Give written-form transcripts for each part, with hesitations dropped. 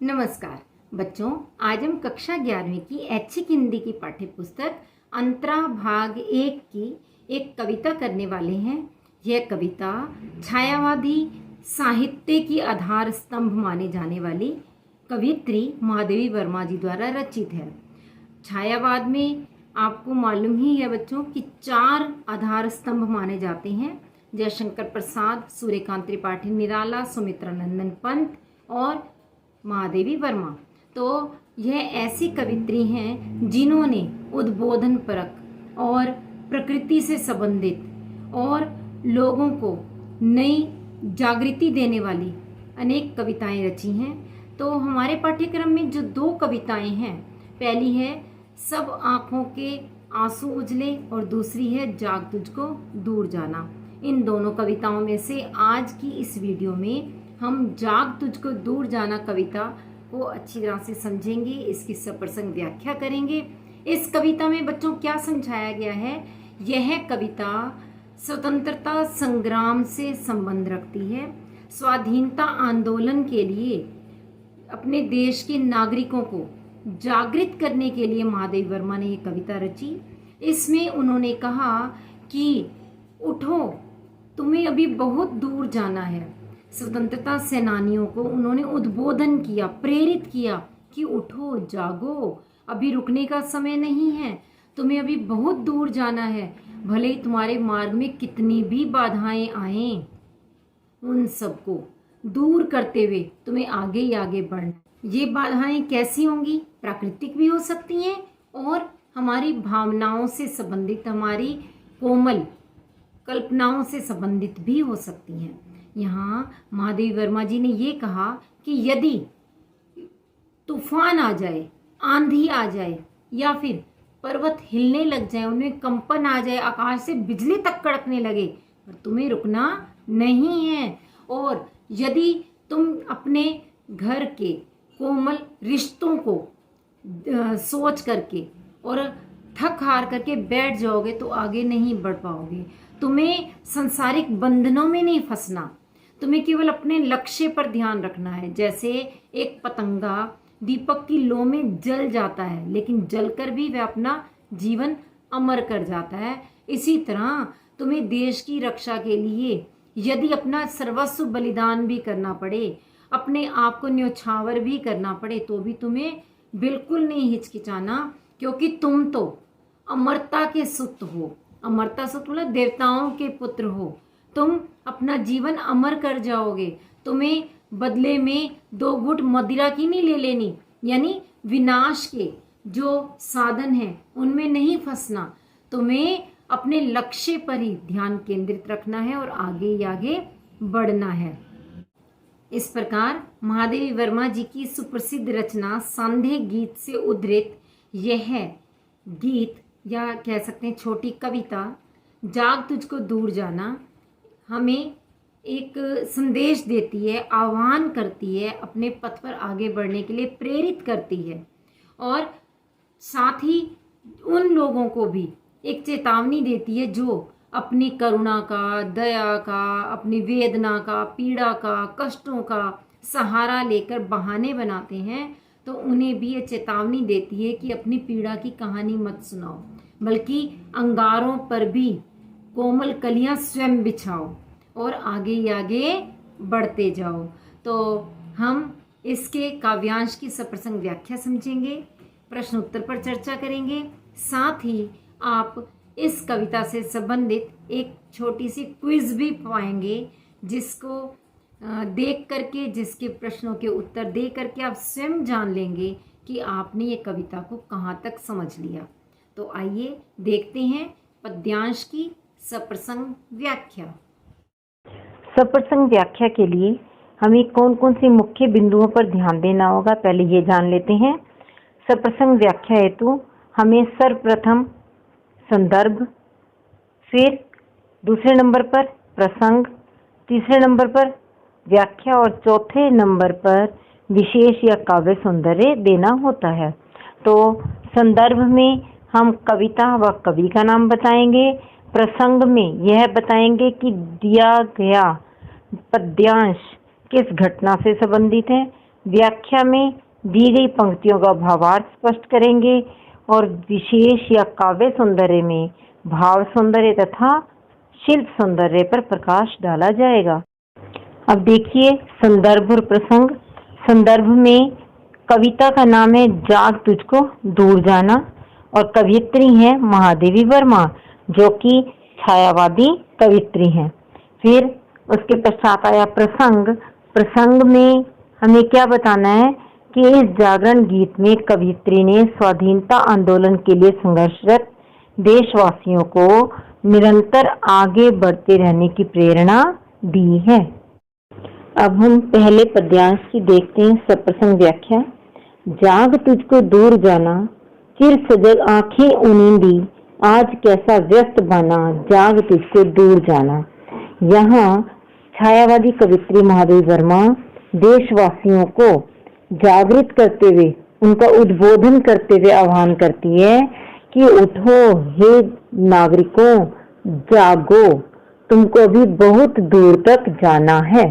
नमस्कार बच्चों, आज हम कक्षा 11वीं की ऐच्छिक हिंदी की पाठ्य पुस्तक अंतरा भाग 1 की एक कविता करने वाले हैं। यह कविता छायावादी साहित्य की आधार स्तंभ माने जाने वाली कवियत्री महादेवी वर्मा जी द्वारा रचित है। छायावाद में आपको मालूम ही है बच्चों कि 4 आधार स्तंभ माने जाते हैं। जयशंकर प्रसाद, सूर्यकांत त्रिपाठी निराला, सुमित्रा नंदन पंत और महादेवी वर्मा। तो यह ऐसी कवित्री हैं जिन्होंने उद्बोधन परक और प्रकृति से संबंधित और लोगों को नई जागृति देने वाली अनेक कविताएं रची हैं। तो हमारे पाठ्यक्रम में जो 2 कविताएं हैं, पहली है सब आँखों के आंसू उजले और दूसरी है जाग तुझको दूर जाना। इन दोनों कविताओं में से आज की इस वीडियो में हम जाग तुझको दूर जाना कविता को अच्छी तरह से समझेंगे, इसकी सप्रसंग व्याख्या करेंगे। इस कविता में बच्चों क्या समझाया गया है? यह कविता स्वतंत्रता संग्राम से संबंध रखती है। स्वाधीनता आंदोलन के लिए अपने देश के नागरिकों को जागृत करने के लिए महादेवी वर्मा ने ये कविता रची। इसमें उन्होंने कहा कि उठो, तुम्हें अभी बहुत दूर जाना है। स्वतंत्रता सेनानियों को उन्होंने उद्बोधन किया, प्रेरित किया कि उठो, जागो, अभी रुकने का समय नहीं है, तुम्हें अभी बहुत दूर जाना है। भले ही तुम्हारे मार्ग में कितनी भी बाधाएं आएं, उन सबको दूर करते हुए तुम्हें आगे ही आगे बढ़ना। ये बाधाएं कैसी होंगी? प्राकृतिक भी हो सकती हैं और हमारी भावनाओं से संबंधित, हमारी कोमल कल्पनाओं से संबंधित भी हो सकती हैं। यहाँ महादेवी वर्मा जी ने ये कहा कि यदि तूफान आ जाए, आंधी आ जाए या फिर पर्वत हिलने लग जाए, उनमें कंपन आ जाए, आकाश से बिजली तक कड़कने लगे, पर तुम्हें रुकना नहीं है। और यदि तुम अपने घर के कोमल रिश्तों को सोच करके और थक हार करके बैठ जाओगे तो आगे नहीं बढ़ पाओगे। तुम्हें सांसारिक बंधनों में नहीं फंसना, तुम्हें केवल अपने लक्ष्य पर ध्यान रखना है। जैसे एक पतंगा दीपक की लौ में जल जाता है, लेकिन जलकर भी वह अपना जीवन अमर कर जाता है। इसी तरह तुम्हें देश की रक्षा के लिए यदि अपना सर्वस्व बलिदान भी करना पड़े, अपने आप को न्यौछावर भी करना पड़े, तो भी तुम्हें बिल्कुल नहीं हिचकिचाना, क्योंकि तुम तो अमरता के सुत हो। अमरता सुत मतलब देवताओं के पुत्र हो। तुम अपना जीवन अमर कर जाओगे। तुम्हें बदले में 2 घूंट मदिरा की नहीं ले लेनी, यानी विनाश के जो साधन हैं उनमें नहीं फंसना। तुम्हें अपने लक्ष्य पर ही ध्यान केंद्रित रखना है और आगे ही आगे बढ़ना है। इस प्रकार महादेवी वर्मा जी की सुप्रसिद्ध रचना सांधे गीत से उद्धृत यह गीत या कह सकते हैं छोटी कविता जाग तुझको दूर जाना हमें एक संदेश देती है, आह्वान करती है, अपने पथ पर आगे बढ़ने के लिए प्रेरित करती है और साथ ही उन लोगों को भी एक चेतावनी देती है जो अपनी करुणा का, दया का, अपनी वेदना का, पीड़ा का, कष्टों का सहारा लेकर बहाने बनाते हैं। तो उन्हें भी ये चेतावनी देती है कि अपनी पीड़ा की कहानी मत सुनाओ, बल्कि अंगारों पर भी कोमल कलियां स्वयं बिछाओ और आगे ही आगे बढ़ते जाओ। तो हम इसके काव्यांश की सप्रसंग व्याख्या समझेंगे, प्रश्न उत्तर पर चर्चा करेंगे। साथ ही आप इस कविता से संबंधित एक छोटी सी क्विज भी पाएंगे, जिसको देख करके, जिसके प्रश्नों के उत्तर दे करके आप स्वयं जान लेंगे कि आपने ये कविता को कहाँ तक समझ लिया। तो आइए देखते हैं पद्यांश की सप्रसंग व्याख्या। सप्रसंग व्याख्या के लिए हमें कौन कौन से मुख्य बिंदुओं पर ध्यान देना होगा, पहले ये जान लेते हैं। सप्रसंग व्याख्या हेतु हमें सर्वप्रथम संदर्भ, फिर दूसरे नंबर पर प्रसंग, तीसरे नंबर पर व्याख्या और चौथे नंबर पर विशेष या काव्य सौंदर्य देना होता है। तो संदर्भ में हम कविता व कवि का नाम बताएंगे। प्रसंग में यह बताएंगे कि दिया गया पद्यांश किस घटना से संबंधित है। व्याख्या में दी गई पंक्तियों का भावार्थ स्पष्ट करेंगे और विशेष या काव्य सौंदर्य में भाव सौंदर्य तथा शिल्प सौंदर्य पर प्रकाश डाला जाएगा। अब देखिए संदर्भ और प्रसंग। संदर्भ में कविता का नाम है जाग तुझको दूर जाना और कवियत्री है महादेवी वर्मा जो कि छायावादी कवियत्री हैं। फिर उसके पश्चात आया प्रसंग। प्रसंग में हमें क्या बताना है कि इस जागरण गीत में कवियत्री ने स्वाधीनता आंदोलन के लिए संघर्षरत देशवासियों को निरंतर आगे बढ़ते रहने की प्रेरणा दी है। अब हम पहले पद्यांश की देखते हैं सप्रसंग व्याख्या। जाग तुझको दूर जाना, चिर सजग आंखें उनींदी, आज कैसा व्यस्त बना, जाग तुझको दूर जाना। यहाँ छायावादी कवित्री महादेवी वर्मा देशवासियों को जागृत करते हुए, उनका उद्बोधन करते हुए आह्वान करती है कि उठो हे नागरिकों, जागो, तुमको अभी बहुत दूर तक जाना है।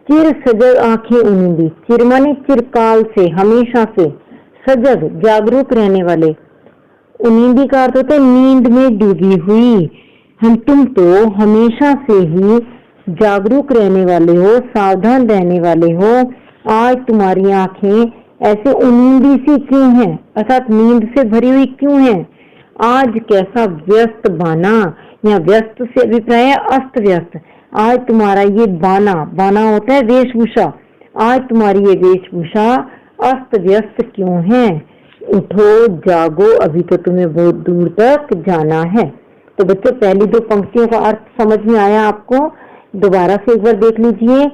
चिर सजग आंखें उनींदी, चिर माने चिरकाल से, हमेशा से, सजग जागरूक रहने वाले। उनींदी का अर्थ होता है नींद में डूबी हुई। तुम तो हमेशा से ही जागरूक रहने वाले हो, सावधान रहने वाले हो। आज तुम्हारी आंखें ऐसे उनींदी सी क्यों हैं, अर्थात नींद से भरी हुई क्यों हैं? आज कैसा व्यस्त बाना, या व्यस्त से अभिप्राय है अस्त व्यस्त। आज तुम्हारा ये बाना, बाना होता है वेशभूषा, आज तुम्हारी ये वेशभूषा अस्त व्यस्त क्यों है? उठो जागो, अभी तो तुम्हें बहुत दूर तक जाना है। तो बच्चों पहली दो पंक्तियों का अर्थ समझ में आया आपको? दोबारा से एक बार देख लीजिए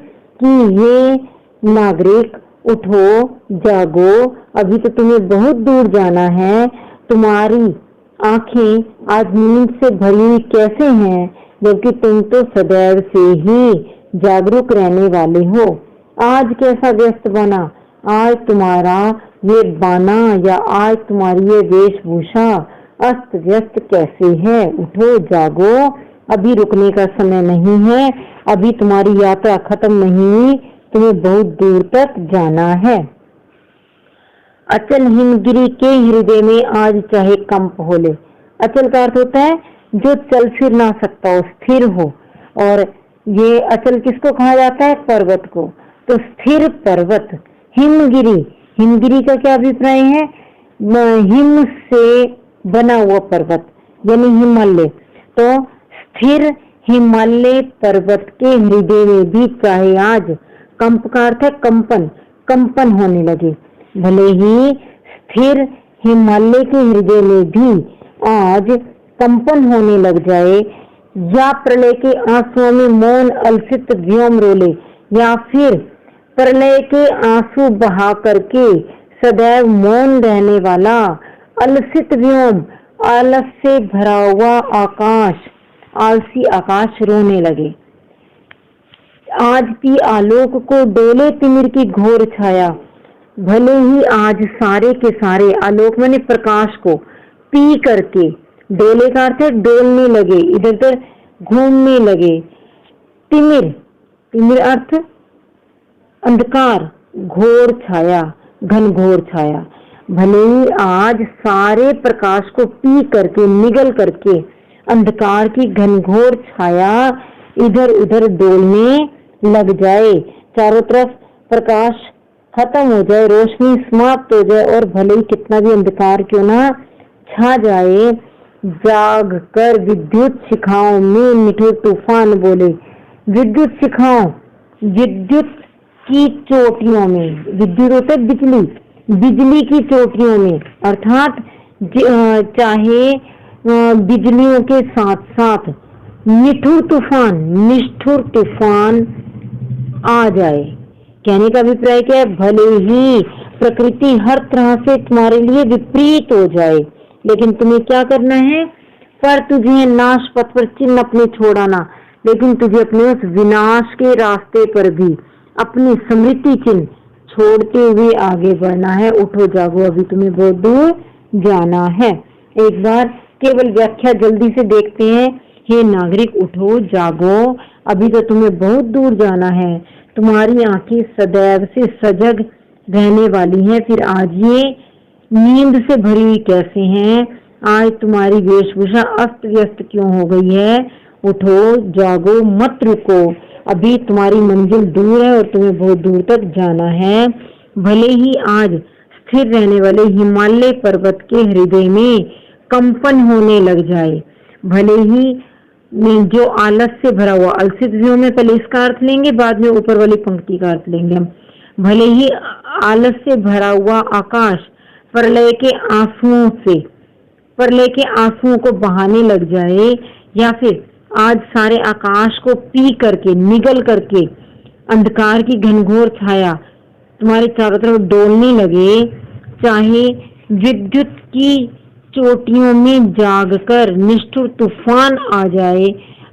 कि ये नागरिक उठो जागो, अभी तो तुम्हें बहुत दूर जाना है। तुम्हारी आंखें आज नींद से भरी हुई कैसे हैं, जबकि तुम तो सदैव से ही जागरूक रहने वाले हो। आज कैसा व्यस्त बना, आज तुम्हारा ये बाना या आज तुम्हारी ये वेशभूषा अस्त व्यस्त कैसे है? उठो जागो, अभी रुकने का समय नहीं है, अभी तुम्हारी यात्रा खत्म नहीं हुई, तुम्हें बहुत दूर तक जाना है। अचल हिमगिरी के हृदय में आज चाहे कंप होले। अचल का अर्थ होता है जो चल फिर ना सकता हो, स्थिर हो। और ये अचल किसको कहा जाता है? पर्वत को। तो स्थिर पर्वत हिमगिरी, हिमगिरी का क्या अभिप्राय है? हिम से बना हुआ पर्वत यानी हिमालय। तो स्थिर हिमालय पर्वत के हृदय में भी चाहे आज, कंप का अर्थ है कंपन, कंपन होने लगे। भले ही स्थिर हिमालय के हृदय में भी आज कंपन होने लग जाए, या प्रलय के आंसुओं में मौन अलसित व्योम रोले, या फिर प्रलय के आंसू बहा करके सदैव मौन रहने वाला अलसित व्योम, आलस से भरा हुआ आकाश, आलसी आकाश रोने लगे। आज भी आलोक को डोले तिमिर की घोर छाया। भले ही आज सारे के सारे आलोक माने प्रकाश को पी करके, डोले का अर्थ है डोलने लगे, इधर उधर घूमने लगे। तिमिर, तिमिर अर्थ अंधकार, घोर छाया, घनघोर छाया। भले ही आज सारे प्रकाश को पी करके, निगल करके अंधकार की घनघोर छाया इधर उधर डोलने लग जाए, चारों तरफ प्रकाश खत्म हो जाए, रोशनी समाप्त हो जाए, और भले ही कितना भी अंधकार क्यों ना छा जाए, जाग कर विद्युत शिखाओं में निठुर तूफान बोले। विद्युत शिखाओं, विद्युत की चोटियों में, विद्युत होता है बिजली, बिजली की चोटियों में, अर्थात चाहे बिजलियों के साथ साथ निठुर तूफान, निष्ठुर तूफान आ जाए। कहने का अभिप्राय क्या है? भले ही प्रकृति हर तरह से तुम्हारे लिए विपरीत हो जाए, लेकिन तुम्हें क्या करना है? पर तुझे नाश पथ पर चिन्ह अपने छोड़ाना, लेकिन तुझे अपने उस विनाश के रास्ते पर भी अपनी स्मृति चिन्ह छोड़ते हुए आगे बढ़ना है। उठो जागो, अभी तुम्हें बहुत दूर जाना है। एक बार केवल व्याख्या जल्दी से देखते हैं। हे नागरिक उठो जागो, अभी तो तुम्हें बहुत दूर जाना है। तुम्हारी आंखें सदैव से सजग रहने वाली हैं, फिर आज ये नींद से भरी हुई कैसे हैं? आज तुम्हारी वेशभूषा अस्त व्यस्त क्यों हो गई है? उठो, जागो, मत रुको। अभी तुम्हारी मंजिल दूर है और तुम्हें बहुत दूर तक जाना है। भले ही आज स्थिर रहने वाले हिमालय पर्वत के हृदय में कंपन होने लग जाए, भले ही जो आलस से भरा हुआ, अलसित व्योम में पहले इसका अर्थ लेंगे, बाद में ऊपर वाली पंक्ति का अर्थ लेंगे हम। भले ही आलस से भरा हुआ आकाश प्रलय के आंसुओं को बहाने लग जाए, या फिर आज सारे आकाश को पी करके, निगल करके अंधकार की घनघोर छाया तुम्हारे चारों तरफ डोलने लगे, चाहे विद्युत की चोटियों में जागकर निष्ठुर तूफान आ जाए,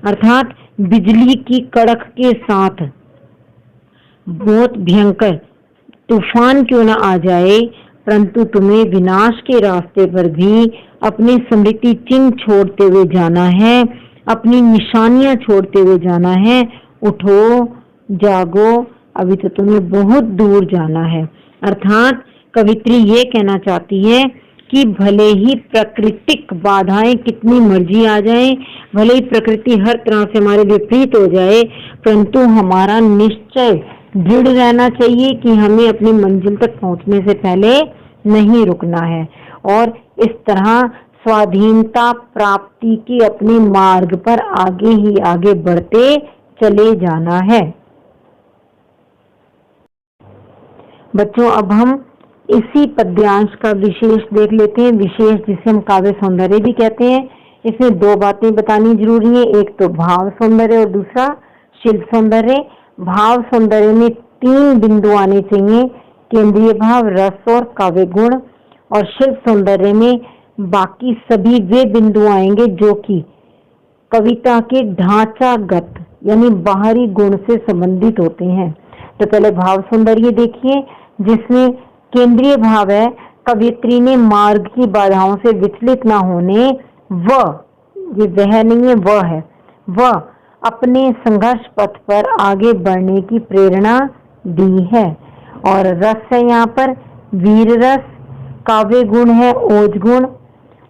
अर्थात बिजली की कड़क के साथ बहुत भयंकर तूफान क्यों न आ जाए, परंतु तुम्हें विनाश के रास्ते पर भी अपने स्मृति चिन्ह छोड़ते हुए जाना है, अपनी निशानियां छोड़ते हुए जाना है। उठो, जागो, अभी तो तुम्हें बहुत दूर जाना है। अर्थात कवित्री ये कहना चाहती है कि भले ही प्राकृतिक बाधाएं कितनी मर्जी आ जाएं, भले ही प्रकृति हर तरह से हमारे विपरीत हो जाए, परंतु हमारा निश्चय दृढ़ रहना चाहिए कि हमें अपनी मंजिल तक पहुंचने से पहले नहीं रुकना है, और इस तरह स्वाधीनता प्राप्ति के अपने मार्ग पर आगे ही आगे बढ़ते चले जाना है। बच्चों, अब हम इसी पद्यांश का विशेष देख लेते हैं। विशेष जिसे हम काव्य सौंदर्य भी कहते हैं। इसमें दो बातें बतानी जरूरी है, एक तो भाव सौंदर्य और दूसरा शिल्प सौंदर्य। भाव सौंदर्य में 3 बिंदु आने चाहिए, केंद्रीय भाव, रस और काव्य गुण। और शिल्प सौंदर्य में बाकी सभी वे बिंदु आएंगे जो कि कविता के ढांचागत यानी बाहरी गुण से संबंधित होते हैं। तो पहले भाव सौंदर्य देखिए, जिसमें केंद्रीय भाव है, कवियत्री ने मार्ग की बाधाओं से विचलित न होने, ये वह नहीं है, वह है, वह अपने संघर्ष पथ पर आगे बढ़ने की प्रेरणा दी है। और रस है यहाँ पर वीर रस, काव्य गुण है ओज गुण।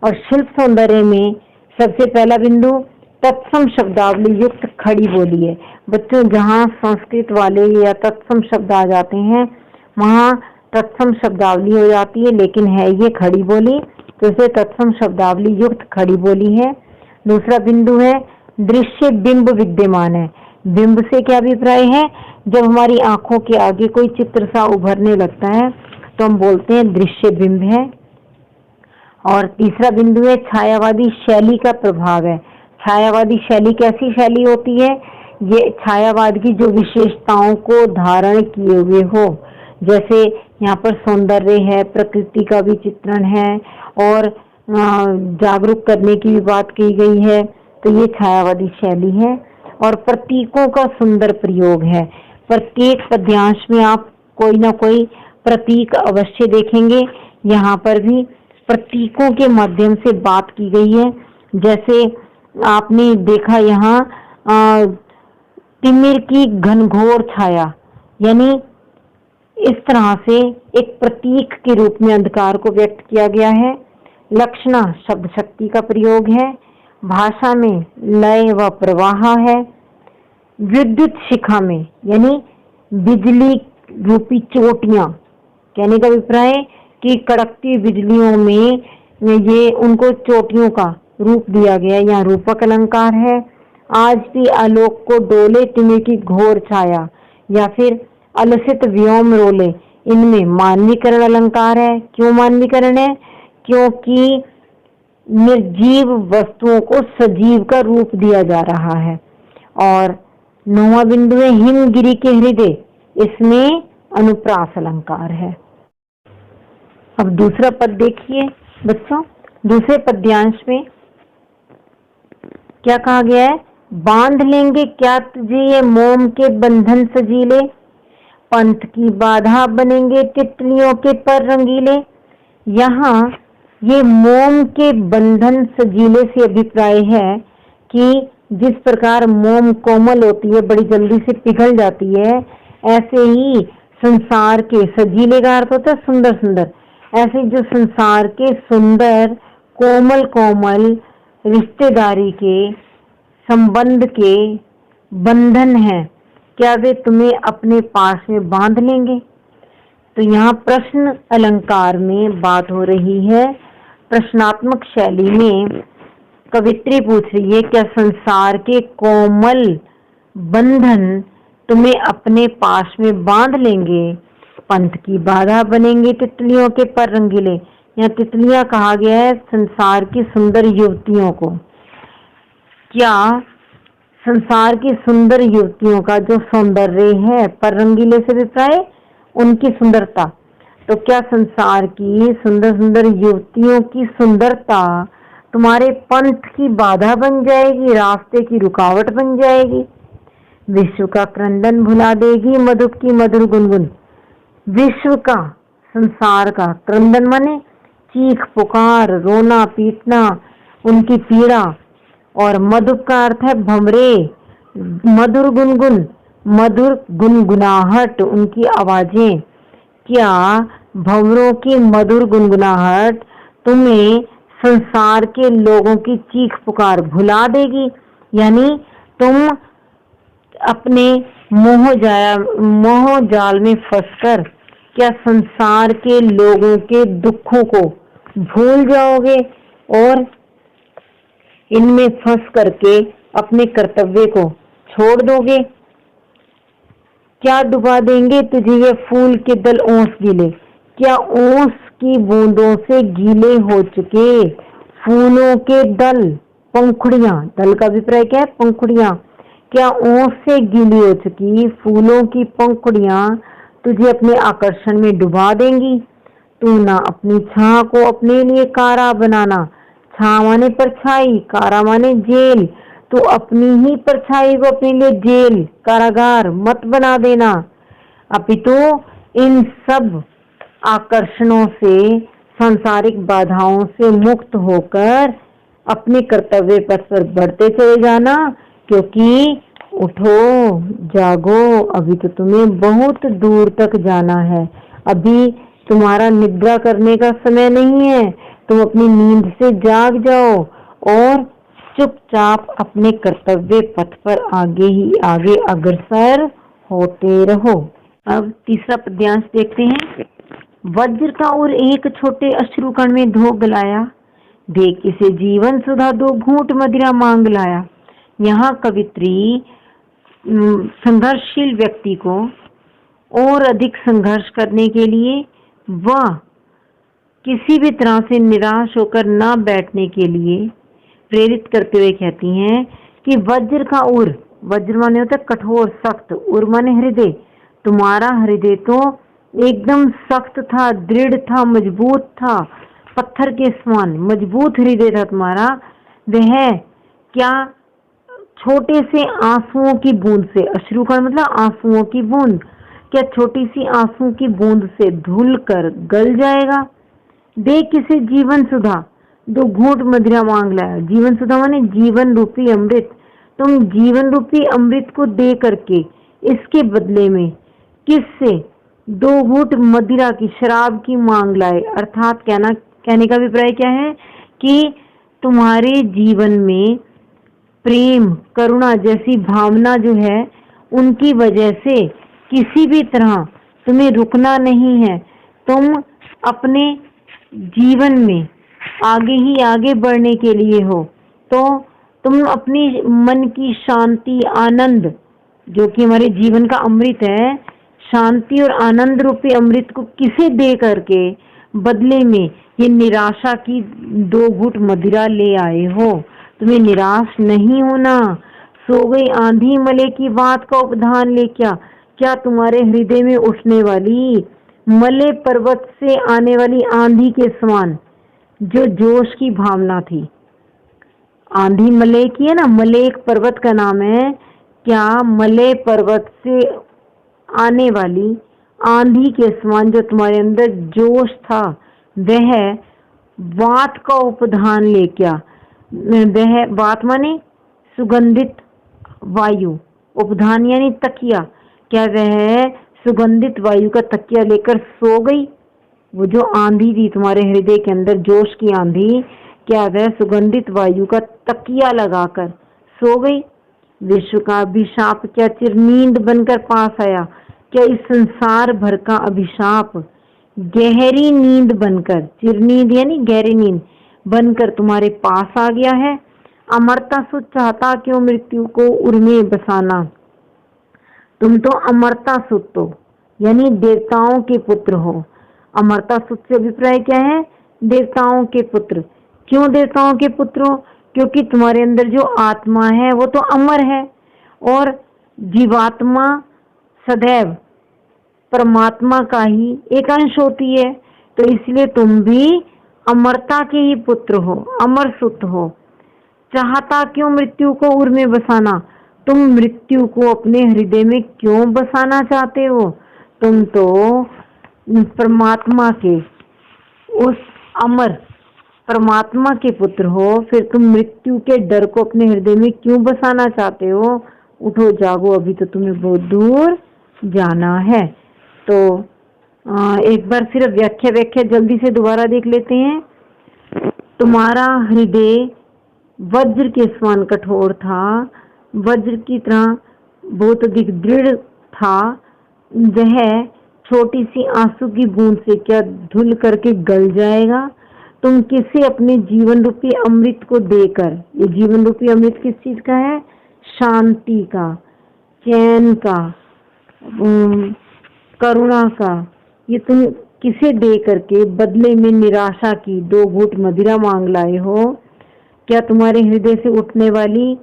और शिल्प सौंदर्य में सबसे पहला बिंदु तत्सम शब्दावली युक्त खड़ी बोली है। बच्चों, जहाँ संस्कृत वाले या तत्सम शब्द आ जाते हैं वहाँ तत्सम शब्दावली हो जाती है, लेकिन है ये खड़ी बोली, तो इसे तत्सम शब्दावली युक्त खड़ी बोली है। दूसरा बिंदु है दृश्य बिंब विद्यमान है। बिंब से क्या अभिप्राय है? जब हमारी आंखों के आगे कोई चित्र सा उभरने लगता है तो हम बोलते हैं दृश्य बिंब है। और तीसरा बिंदु है छायावादी शैली का प्रभाव है। छायावादी शैली कैसी शैली होती है? ये छायावाद की जो विशेषताओं को धारण किए हुए हो, जैसे यहाँ पर सौंदर्य है, प्रकृति का भी चित्रण है और जागरूक करने की भी बात की गई है, तो ये छायावादी शैली है। और प्रतीकों का सुंदर प्रयोग है। प्रत्येक पद्यांश में आप कोई ना कोई प्रतीक अवश्य देखेंगे। यहाँ पर भी प्रतीकों के माध्यम से बात की गई है। जैसे आपने देखा यहाँ तिमिर की घनघोर छाया, यानी इस तरह से एक प्रतीक के रूप में अंधकार को व्यक्त किया गया है। लक्षणा शब्द शक्ति का प्रयोग है। भाषा में लय व प्रवाह है। विद्युत शिखा में यानी बिजली रूपी चोटियां, कहने का अभिप्राय कि कड़कती बिजलियों में ये उनको चोटियों का रूप दिया गया, यहाँ रूपक अलंकार है। आज भी आलोक को डोले तिमिर की घोर छाया या फिर अलसित व्योम रोले, इनमें मानवीकरण अलंकार है। क्यों मानवीकरण है? क्योंकि निर्जीव वस्तुओं को सजीव का रूप दिया जा रहा है। और 9वां बिंदु है हिमगिरी के हृदय, इसमें अनुप्रास अलंकार है। अब दूसरा पद देखिए बच्चों, दूसरे पद्यांश में क्या कहा गया है? बांध लेंगे क्या तुझे ये मोम के बंधन सजीले, पंथ की बाधा बनेंगे तितलियों के पर रंगीले। यहाँ ये मोम के बंधन सजीले से अभिप्राय है कि जिस प्रकार मोम कोमल होती है, बड़ी जल्दी से पिघल जाती है, ऐसे ही संसार के, सजीले का अर्थ होता है सुंदर सुंदर, ऐसे जो संसार के सुंदर कोमल कोमल रिश्तेदारी के, संबंध के बंधन है, क्या वे तुम्हें अपने पास में बांध लेंगे? तो यहाँ प्रश्न अलंकार में बात हो रही है, प्रश्नात्मक शैली में कवित्री पूछ रही है, क्या संसार के कोमल बंधन तुम्हें अपने पास में बांध लेंगे, पंथ की बाधा बनेंगे तितलियों के पर रंगीले। यहाँ तितलियां कहा गया है संसार की सुंदर युवतियों को। क्या संसार की सुंदर युवतियों का जो सौंदर्य है, पर रंगीले से अभिप्राय उनकी सुंदरता, तो क्या संसार की सुंदर सुंदर युवतियों की सुंदरता तुम्हारे पंथ की बाधा बन जाएगी, रास्ते की रुकावट बन जाएगी? विश्व का क्रंदन भुला देगी मधुप की मधुर गुनगुन। विश्व का, संसार का, क्रंदन माने चीख पुकार, रोना पीटना, उनकी पीड़ा, और मधुप का अर्थ है भंवरे, मधुर गुनगुन, मधुर गुनगुनाहट, उनकी आवाजें। क्या भंवरों की मधुर गुनगुनाहट तुम्हें संसार के लोगों की चीख पुकार भुला देगी? यानी तुम अपने मोह जाल में फंसकर क्या संसार के लोगों के दुखों को भूल जाओगे और इनमें फंस करके अपने कर्तव्य को छोड़ दोगे? क्या डुबा देंगे तुझे ये फूल के दल ओस गीले? क्या ओस की बूंदों से गीले हो चुके फूलों के दल, पंखुड़ियां, दल का अभिप्राय क्या है? पंखुड़ियां। क्या ओस से गीली हो चुकी फूलों की पंखुड़ियां तुझे अपने आकर्षण में डुबा देंगी? तू ना अपनी छां को अपने लिए कारा बनाना, छां माने परछाई, कारा माने जेल, तो अपनी ही परछाई को अपने लिए जेल, कारागार मत बना देना। अपितु इन सब आकर्षणों से, सांसारिक बाधाओं से मुक्त होकर अपने कर्तव्य पथ पर बढ़ते चले जाना, क्योंकि उठो जागो, अभी तो तुम्हें बहुत दूर तक जाना है। अभी तुम्हारा निद्रा करने का समय नहीं है, तुम अपनी नींद से जाग जाओ और चुपचाप अपने कर्तव्य पथ पर आगे ही आगे अग्रसर होते रहो। अब तीसरा पद्यांश देखते हैं। वज्र का और एक छोटे अश्रुकण में धो गलाया, देख इसे जीवन सुधा दो घूंट मदिरा मांग लाया। यहाँ कवित्री संघर्षशील व्यक्ति को और अधिक संघर्ष करने के लिए व किसी भी तरह से निराश होकर ना बैठने के लिए प्रेरित करते हुए कहती हैं कि वज्र का उर, वज्र माने होता है कठोर सख्त, उर माने हृदय, तुम्हारा हृदय तो एकदम सख्त था, दृढ़ था, मजबूत था, पत्थर के समान मजबूत हृदय था तुम्हारा। वह क्या छोटे से आंसुओं की बूंद से, अश्रु का मतलब आंसुओं की बूंद, क्या छोटी सी आंसू की बूंद से धुल कर गल जाएगा? देख किसे जीवन सुधा दो घूंट मदिरा मांग लाया। जीवन सुधा माने जीवन रूपी अमृत, तुम जीवन रूपी अमृत को दे करके इसके बदले में किससे दो घूंट मदिरा की, शराब की मांग लाए। अर्थात कहने का अभिप्राय क्या है कि तुम्हारे जीवन में प्रेम करुणा जैसी भावना जो है उनकी वजह से किसी भी तरह तुम्हें रुकना नहीं है। तुम अपने जीवन में आगे ही आगे बढ़ने के लिए हो, तो तुम अपनी मन की शांति आनंद, जो कि हमारे जीवन का अमृत है, शांति और आनंद रूपी अमृत को किसे दे करके बदले में ये निराशा की दो घूंट मदिरा ले आए हो? तुम्हें निराश नहीं होना। सो गई आंधी मले की बात का उपधान ले, क्या तुम्हारे हृदय में उठने वाली मले पर्वत से आने वाली आंधी के समान जो जोश की भावना थी? आंधी मले की है ना, मले एक पर्वत का नाम है। क्या मले पर्वत से आने वाली आंधी के समान जो तुम्हारे अंदर जोश था, वह वात का उपधान ले, वह वात माने सुगंधित वायु, उपधान यानी तकिया, क्या वह सुगंधित वायु का तकिया लेकर सो गई। वो जो आंधी थी तुम्हारे हृदय के अंदर, जोश की आंधी, क्या वह सुगंधित वायु का तकिया लगाकर सो गई? विश्व का अभिशाप क्या चिरनींद बनकर पास आया? क्या इस संसार भर का अभिशाप गहरी नींद बनकर, चिरनींद यानी गहरी नींद बनकर तुम्हारे पास आ गया है? अमरता सुख चाहता क्यों मृत्यु को उर्मे बसाना? तुम तो अमरता सुत हो, यानी देवताओं के पुत्र हो। अमरता सुत से अभिप्राय क्या है? देवताओं के पुत्र। क्यों देवताओं के पुत्र हो? क्योंकि तुम्हारे अंदर जो आत्मा है वो तो अमर है, और जीवात्मा सदैव परमात्मा का ही एक अंश होती है, तो इसलिए तुम भी अमरता के ही पुत्र हो, अमर सुत हो। चाहता क्यों मृत्यु को उर में बसाना? तुम मृत्यु को अपने हृदय में क्यों बसाना चाहते हो? तुम तो परमात्मा के, उस अमर परमात्मा के पुत्र हो, फिर तुम मृत्यु के डर को अपने हृदय में क्यों बसाना चाहते हो? उठो जागो, अभी तो तुम्हें बहुत दूर जाना है। तो एक बार सिर्फ व्याख्या जल्दी से दोबारा देख लेते हैं। तुम्हारा हृदय वज्र के समान कठोर था, वज्र की तरह बहुत अधिक दृढ़ था। वह छोटी सी आंसू की बूंद से क्या धुल करके गल जाएगा? तुम किसे अपने जीवन रूपी अमृत को देकर, ये जीवन रूपी अमृत किस चीज का है? शांति का, चैन का, करुणा का, ये तुम किसे दे करके बदले में निराशा की 2 घूंट मदिरा मांग लाए हो? क्या तुम्हारे हृदय से उठने वाली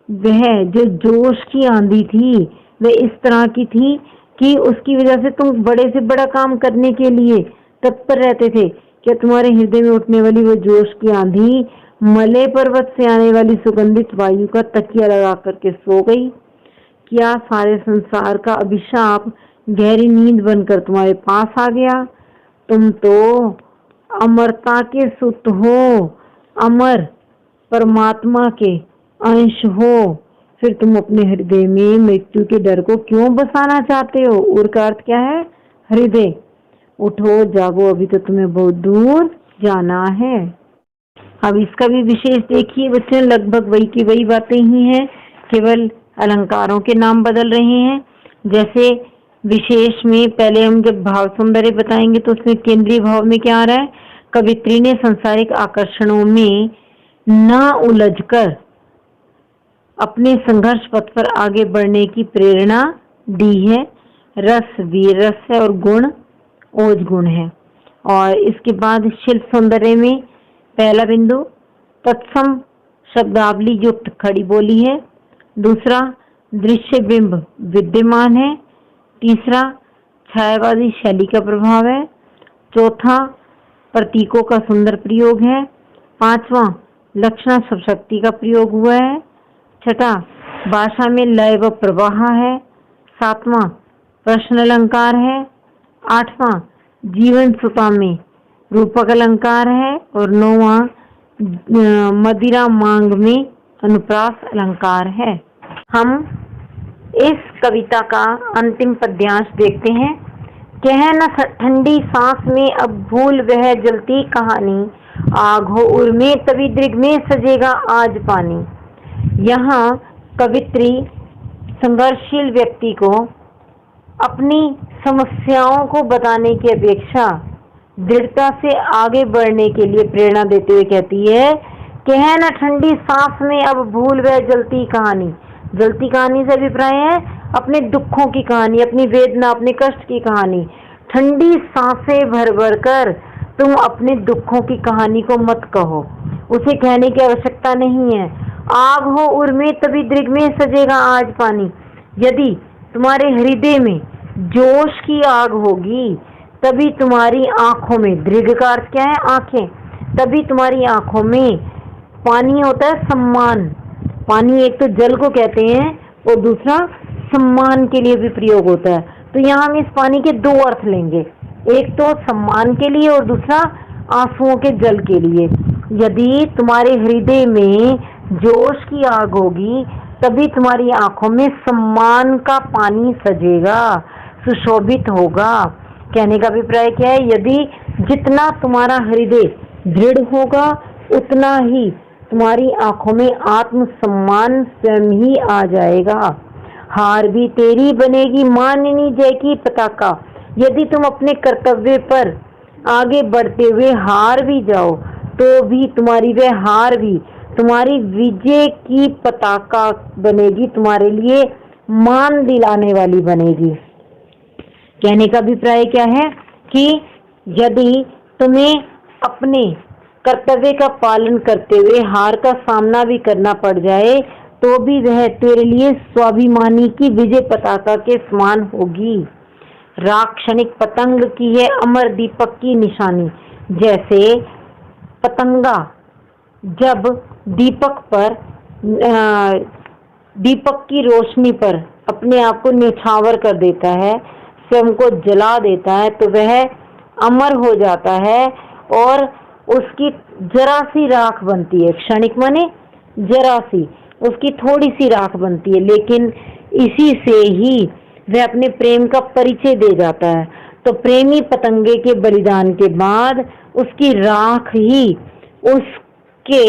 वह जो जोश की आंधी थी वह इस तरह की थी कि उसकी वजह से तुम बड़े से बड़ा काम करने के लिए तत्पर रहते थे? क्या तुम्हारे हृदय में उठने वाली वो जोश की आंधी मलय पर्वत से आने वाली सुगंधित वायु का तकिया लगा करके सो गई? क्या सारे संसार का अभिशाप गहरी नींद बनकर तुम्हारे पास आ गया? तुम तो अमरता के सुत हो, अमर परमात्मा के अंश हो, फिर तुम अपने हृदय में मृत्यु के डर को क्यों बसाना चाहते हो? उर का अर्थ क्या है? हृदय। उठो जागो, अभी तो तुम्हें बहुत दूर जाना है। अब इसका भी विशेष देखिए बच्चे, लगभग वही की वही बातें ही हैं, केवल अलंकारों के नाम बदल रहे हैं। जैसे विशेष में पहले हम जब भाव सौंदर्य बताएंगे तो उसमें केंद्रीय भाव में क्या आ रहा है? कवित्री ने सांसारिक आकर्षणों में न उलझकर अपने संघर्ष पथ पर आगे बढ़ने की प्रेरणा दी है। रस वीर रस है और गुण ओज गुण है। और इसके बाद शिल्प सौंदर्य में पहला बिंदु तत्सम शब्दावली युक्त खड़ी बोली है। दूसरा दृश्य बिंब विद्यमान है। तीसरा छायावादी शैली का प्रभाव है। चौथा प्रतीकों का सुंदर प्रयोग है। पांचवा लक्षण शक्ति का प्रयोग हुआ है। छठा भाषा में लय व प्रवाह है। सातवां प्रश्न अलंकार है। आठवां जीवन सुता में रूपक अलंकार है। और नौवां मदिरा मांग में अनुप्रास अलंकार है। हम इस कविता का अंतिम पद्यांश देखते हैं। कह न ठंडी सांस में अब भूल वह जलती कहानी, आग हो उर में तभी दृग में सजेगा आज पानी। यहाँ कवित्री संघर्षशील व्यक्ति को अपनी समस्याओं को बताने की अपेक्षा दृढ़ता से आगे बढ़ने के लिए प्रेरणा देते हुए कहती है, कह न ठंडी सांस में अब भूल वह जलती कहानी। जलती कहानी से अभिप्राय है अपने दुखों की कहानी, अपनी वेदना, अपने कष्ट की कहानी। ठंडी सांसें भर भर कर तुम अपने दुखों की कहानी को मत कहो, उसे कहने की आवश्यकता नहीं है। आग हो उर में तभी दृग में सजेगा आज पानी। यदि तुम्हारे हृदय में जोश की आग होगी तभी तुम्हारी आंखों में, दृग का अर्थ क्या है? आंखें, तभी तुम्हारी आंखों में पानी होता है सम्मान। पानी एक तो जल को कहते हैं और दूसरा सम्मान के लिए भी प्रयोग होता है। तो यहाँ हम इस पानी के 2 अर्थ लेंगे, एक तो सम्मान के लिए और दूसरा आंसुओं के जल के लिए। यदि तुम्हारे हृदय में जोश की आग होगी तभी तुम्हारी आंखों में सम्मान का पानी सजेगा। सुशोभित होगा। कहने का अभिप्राय क्या है? यदि जितना तुम्हारा हृदय दृढ़ होगा उतना ही तुम्हारी आंखों में आत्मसम्मान स्वयं ही आ जाएगा। हार भी तेरी बनेगी माननी जय की पताका। यदि तुम अपने कर्तव्य पर आगे बढ़ते हुए हार भी जाओ तो भी तुम्हारी वह हार भी तुम्हारी विजय की पताका बनेगी, तुम्हारे लिए मान दिलाने वाली बनेगी। कहने का अभिप्राय क्या है कि यदि तुम्हें अपने कर्तव्य का पालन करते हुए हार का सामना भी करना पड़ जाए तो भी वह तेरे लिए स्वाभिमानी की विजय पताका के समान होगी। राख क्षणिक पतंग की है अमर दीपक की निशानी। जैसे पतंगा जब दीपक की रोशनी पर अपने आप को न्यौछावर कर देता है, स्वयं को जला देता है, तो वह अमर हो जाता है और उसकी जरा सी राख बनती है। क्षणिक माने जरा सी, उसकी थोड़ी सी राख बनती है, लेकिन इसी से ही वह अपने प्रेम का परिचय दे जाता है। तो प्रेमी पतंगे के बलिदान के बाद उसकी राख ही उसके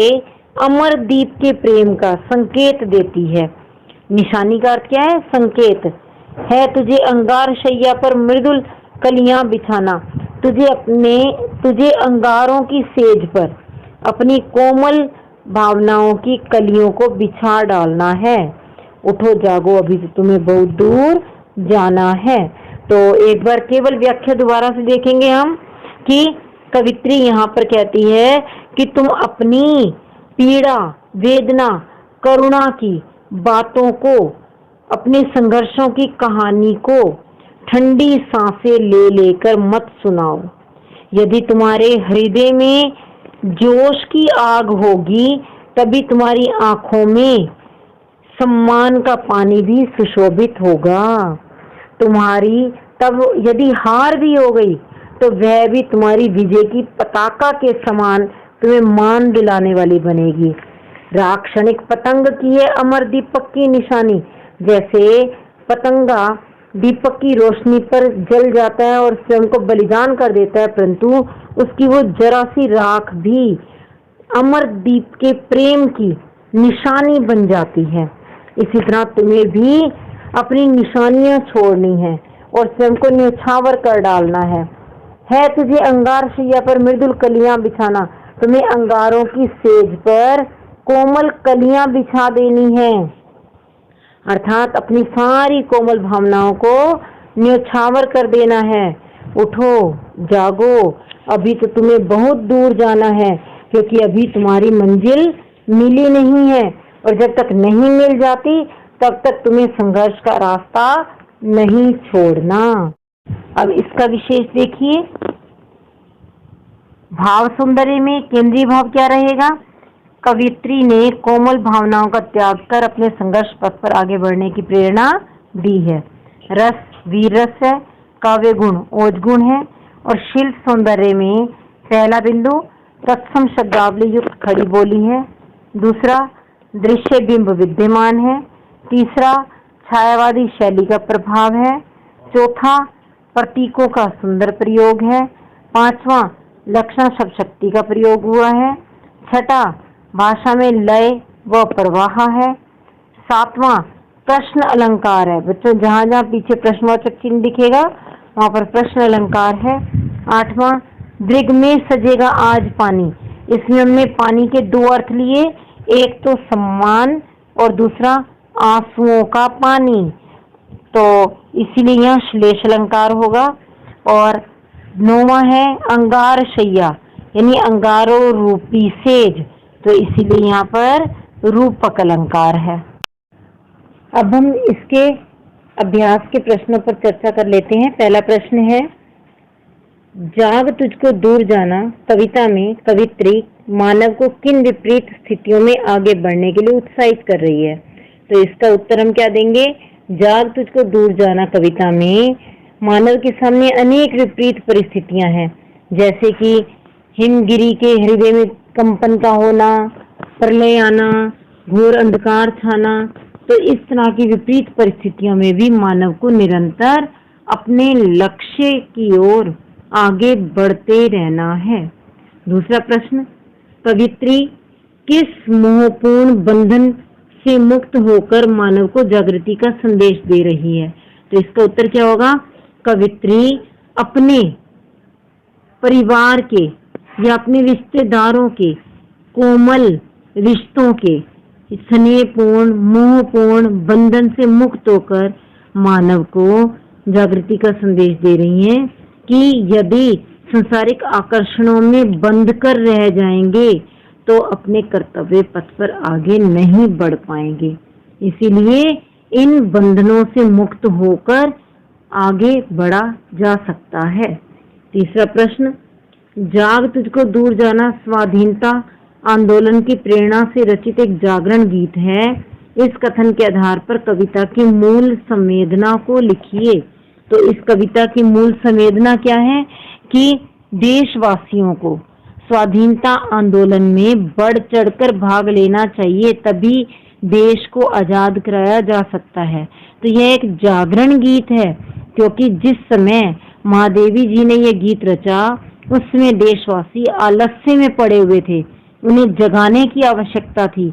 अमर दीप के प्रेम का संकेत देती है। निशानी का अर्थ क्या है? संकेत है। तुझे अंगार शैया पर मृदुल कलियां बिछाना, तुझे अंगारों की सेज पर अपनी कोमल भावनाओं की कलियों को बिछा डालना है। उठो जागो, अभी तो तुम्हें बहुत दूर जाना है। तो एक बार केवल व्याख्या दोबारा से देखेंगे हम कि कवित्री यहाँ पर कहती है कि तुम अपनी पीड़ा, वेदना, करुणा की बातों को, अपने संघर्षों की कहानी को ठंडी सांसें ले लेकर मत सुनाओ। यदि तुम्हारे हृदय में जोश की आग होगी तभी तुम्हारी आंखों में सम्मान का पानी भी सुशोभित होगा। तुम्हारी तब यदि हार भी हो गई तो वह भी तुम्हारी विजय की पताका के समान तुम्हें मान दिलाने वाली बनेगी। राख क्षणिक पतंग की है अमर दीपक की निशानी। जैसे पतंगा दीपक की रोशनी पर जल जाता है और स्वयं को बलिदान कर देता है, परंतु उसकी वो जरा सी राख भी अमर दीप के प्रेम की निशानी बन जाती है। इसी तरह तुम्हें भी अपनी निशानियां छोड़नी है और स्वयं को न्यौछावर कर डालना है। तुझे अंगार शैया पर मृदुल कलियां बिछाना, तुम्हें अंगारों की सेज पर कोमल कलियां बिछा देनी है, अर्थात अपनी सारी कोमल भावनाओं को न्यौछावर कर देना है। उठो जागो, अभी तो तुम्हें बहुत दूर जाना है, क्योंकि अभी तुम्हारी मंजिल मिली नहीं है और जब तक नहीं मिल जाती तब तक तुम्हें संघर्ष का रास्ता नहीं छोड़ना। अब इसका विशेष देखिए, भाव सौंदर्य में केंद्रीय भाव क्या रहेगा? कवित्री ने कोमल भावनाओं का त्याग कर अपने संघर्ष पथ पर आगे बढ़ने की प्रेरणा दी है। रस वीर रस है, काव्य गुण ओज गुण है और शिल्प सौंदर्य में पहला बिंदु तत्सम शब्दावली युक्त खड़ी बोली है, दूसरा दृश्य बिंब विद्यमान है, तीसरा छायावादी शैली का प्रभाव है, चौथा प्रतीकों का सुंदर प्रयोग है, पांचवा लक्षण शब्द शक्ति का प्रयोग हुआ है, छठा भाषा में लय व प्रवाह है, सातवां प्रश्न अलंकार है। बच्चों जहां जहां पीछे प्रश्नवाचक चिन्ह दिखेगा वहां पर प्रश्न अलंकार है। आठवां दृग में सजेगा आज पानी, इसमें हमने पानी के दो अर्थ लिए, एक तो सम्मान और दूसरा आंसुओं का पानी, तो इसीलिए यहाँ श्लेष अलंकार होगा। और नौवां है अंगार शैया यानी अंगारों रूपी सेज, तो इसीलिए यहाँ पर रूपक अलंकार है। अब हम इसके अभ्यास के प्रश्नों पर चर्चा कर लेते हैं। पहला प्रश्न है, जाग तुझको दूर जाना कविता में कवित्री मानव को किन विपरीत स्थितियों में आगे बढ़ने के लिए उत्साहित कर रही है? तो इसका उत्तर हम क्या देंगे? जाग तुझको दूर जाना कविता में मानव के सामने अनेक विपरीत परिस्थितियां हैं, जैसे कि हिमगिरी के हृदय में कंपन का होना, प्रलय आना, घोर अंधकार छाना। तो इस तरह की विपरीत परिस्थितियों में भी मानव को निरंतर अपने लक्ष्य की ओर आगे बढ़ते रहना है। दूसरा प्रश्न, कवित्री किस मोहपूर्ण बंधन से मुक्त होकर मानव को जागृति का संदेश दे रही है? तो इसका उत्तर क्या होगा? कवित्री अपने परिवार के या अपने रिश्तेदारों के कोमल रिश्तों के स्नेहपूर्ण मोहपूर्ण बंधन से मुक्त होकर मानव को जागृति का संदेश दे रही हैं कि यदि सांसारिक आकर्षणों में बंध कर रह जाएंगे तो अपने कर्तव्य पथ पर आगे नहीं बढ़ पाएंगे। इसीलिए इन बंधनों से मुक्त होकर आगे बढ़ा जा सकता है। तीसरा प्रश्न, जाग तुझको दूर जाना स्वाधीनता आंदोलन की प्रेरणा से रचित एक जागरण गीत है। इस कथन के आधार पर कविता की मूल संवेदना को लिखिए। तो इस कविता की मूल संवेदना क्या है कि देशवासियों को स्वाधीनता आंदोलन में बढ़ चढ़कर भाग लेना चाहिए, तभी देश को आजाद कराया जा सकता है। तो यह एक जागरण गीत है, क्योंकि जिस समय महादेवी जी ने यह गीत रचा उसमें देशवासी आलस्य में पड़े हुए थे, उन्हें जगाने की आवश्यकता थी।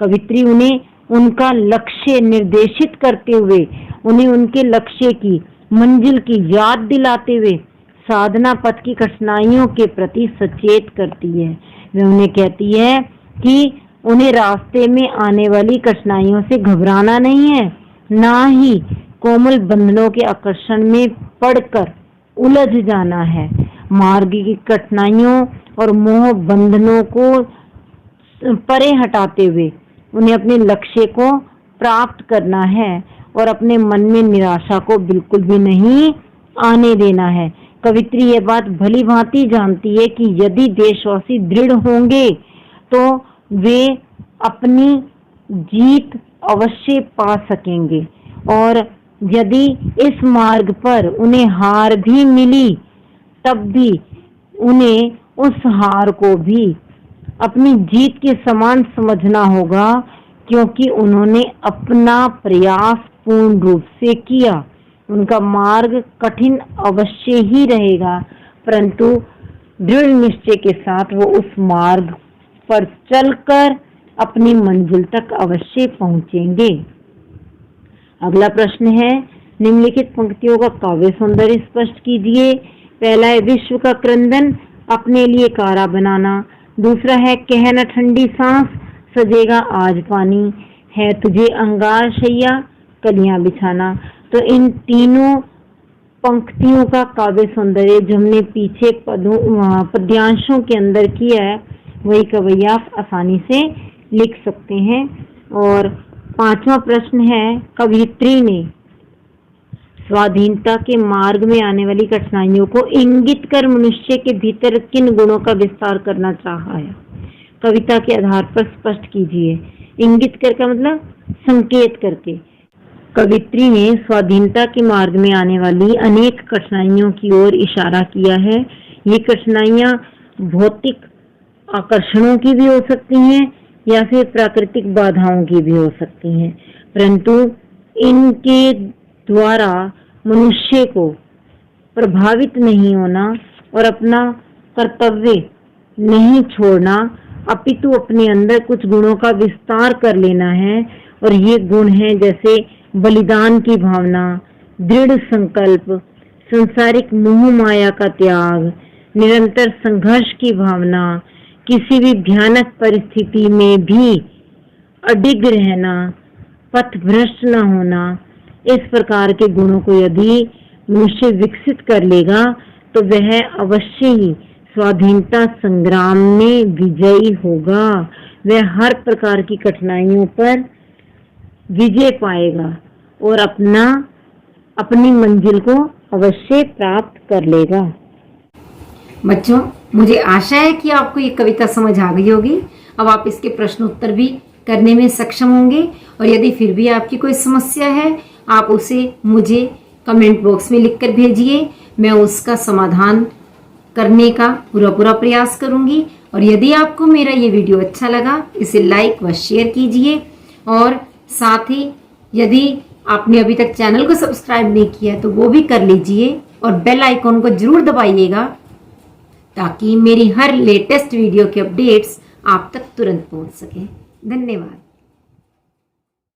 कवित्री उन्हें उनका लक्ष्य निर्देशित करते हुए, उन्हें उनके लक्ष्य की मंजिल की याद दिलाते हुए साधना पथ की कठिनाइयों के प्रति सचेत करती है। वह उन्हें कहती है कि उन्हें रास्ते में आने वाली कठिनाइयों से घबराना नहीं है, ना ही कोमल बंधनों के आकर्षण में पड़कर उलझ जाना है। मार्ग की कठिनाइयों और मोह बंधनों को परे हटाते हुए उन्हें अपने लक्ष्य को प्राप्त करना है और अपने मन में निराशा को बिल्कुल भी नहीं आने देना है। कवित्री ये बात भली भांति जानती है कि यदि देशवासी दृढ़ होंगे तो वे अपनी जीत अवश्य पा सकेंगे, और यदि इस मार्ग पर उन्हें हार भी मिली तब भी उन्हें उस हार को भी अपनी जीत के समान समझना होगा, क्योंकि उन्होंने अपना प्रयास पूर्ण रूप से किया। उनका मार्ग कठिन अवश्य ही रहेगा, परंतु दृढ़ निश्चय के साथ वो उस मार्ग पर चलकर अपनी मंजिल तक अवश्य पहुंचेंगे। अगला प्रश्न है, निम्नलिखित पंक्तियों का काव्य सौंदर्य स्पष्ट कीजिए। पहला है विश्व का क्रंदन अपने लिए कारा बनाना। दूसरा है कहना ठंडी सांस सजेगा आज पानी, है तुझे अंगार शैया कलियां बिछाना। तो इन तीनों पंक्तियों का काव्य सौंदर्य जो हमने पीछे पद्यांशों के अंदर किया है वही कवैया आप आसानी से लिख सकते हैं। और पांचवा प्रश्न है, कवियत्री ने स्वाधीनता के मार्ग में आने वाली कठिनाइयों को इंगित कर मनुष्य के भीतर किन गुणों का विस्तार करना चाहा है? कविता के आधार पर स्पष्ट कीजिए। इंगित कर का मतलब संकेत करके। कवित्री ने स्वाधीनता के मार्ग में आने वाली अनेक कठिनाइयों की ओर इशारा किया है। ये कठिनाइयां भौतिक आकर्षणों की भी हो सकती हैं या फिर प्राकृतिक बाधाओं की भी हो सकती हैं, परंतु इनके द्वारा मनुष्य को प्रभावित नहीं होना और अपना कर्तव्य नहीं छोड़ना, अपितु अपने अंदर कुछ गुणों का विस्तार कर लेना है। और ये गुण हैं जैसे बलिदान की भावना, दृढ़ संकल्प, संसारिक मोह माया का त्याग, निरंतर संघर्ष की भावना, किसी भी भयानक परिस्थिति में भी अडिग रहना, पथ भ्रष्ट न होना। इस प्रकार के गुणों को यदि मनुष्य विकसित कर लेगा तो वह अवश्य ही स्वाधीनता संग्राम में विजयी होगा। वह हर प्रकार की कठिनाइयों पर विजय पाएगा और अपनी मंजिल को अवश्य प्राप्त कर लेगा। बच्चों, मुझे आशा है कि आपको ये कविता समझ आ गई होगी। अब आप इसके प्रश्न उत्तर भी करने में सक्षम होंगे, और यदि फिर भी आपकी कोई समस्या है आप उसे मुझे कमेंट बॉक्स में लिखकर भेजिए। मैं उसका समाधान करने का पूरा प्रयास करूंगी। और यदि आपको मेरा ये वीडियो अच्छा लगा, इसे लाइक व शेयर कीजिए। और साथ ही यदि आपने अभी तक चैनल को सब्सक्राइब नहीं किया है तो वो भी कर लीजिए और बेल आइकॉन को जरूर दबाइएगा ताकि मेरी हर लेटेस्ट वीडियो के अपडेट्स आप तक तुरंत पहुंच सके। धन्यवाद।